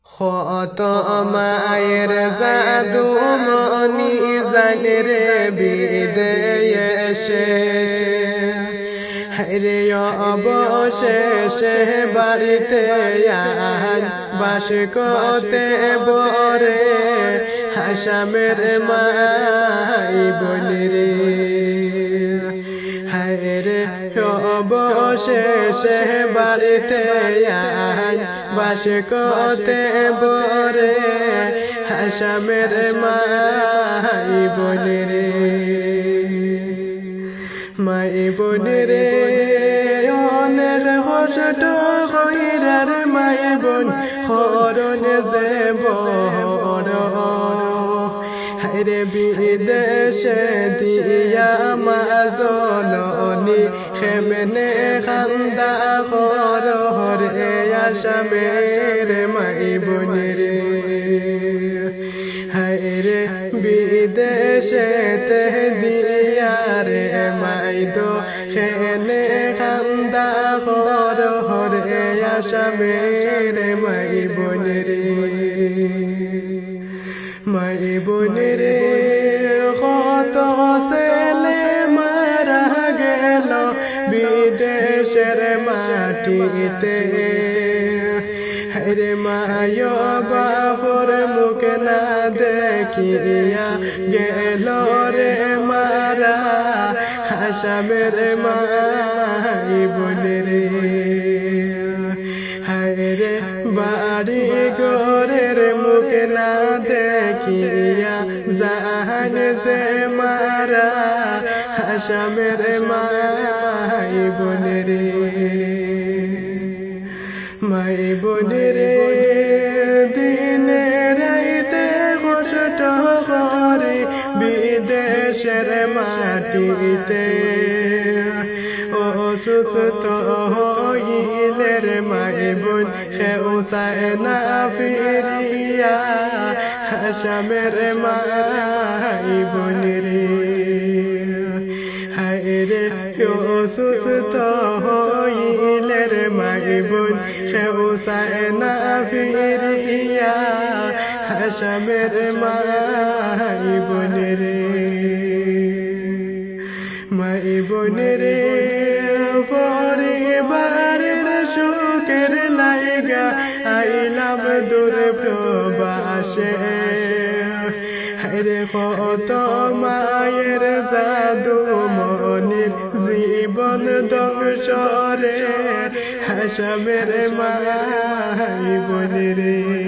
কত মায়ের জাদু মনি জানে রে বিদেশে রে অবশেষে বাড়িতে আন বাস করতে বরে হাসামের মাই বলি রে রে অবশেষে বাড়িতে আন বাস করতে বরে হাসামের মাই বলি রে মাই বলি রে অনেক কষ্ট কইরার মাই বোন খরনে যে বড় হায়রে বিদেশে দিয়া মা জননী খেমনে খান্দা খরে আসামের মাই বোন রে হায়রে বিদেশে তে দিয়া রে মাই দো খেনে খান্দা খরে আসামের মাই বোন রে মাই বোন রে কত ছেলে মারা গেল বিদেশের মাটিতে রে মায় বাপর মুখ না দেখিয়া গেল রে মারা হাসামের মাই বলে রে হায়রে বাড়ি ঘরের মুখ না দেখিয়া জাহান যে মারা হাসামের মাই বলে রে মাই বলে রে দিনে রাইতে কষ্ট করে বিদেশের মাটিতে অসুস্থ হইলে রে মাই বোন সেও চায় না ফিরিয়া হাসামের মাই বোন রে হায়রে অসুস্থ হইলে রে মাই বোন সেও চায় না ফিরিয়া হাসামের মাই বোন রে মাই বোন রে পরিবারের সুখের লাইগা আইলাম দূর প্রবাসে রে কত মায়ের জাদু মনির জীবন দশরে হাসামের মাই বলি রে।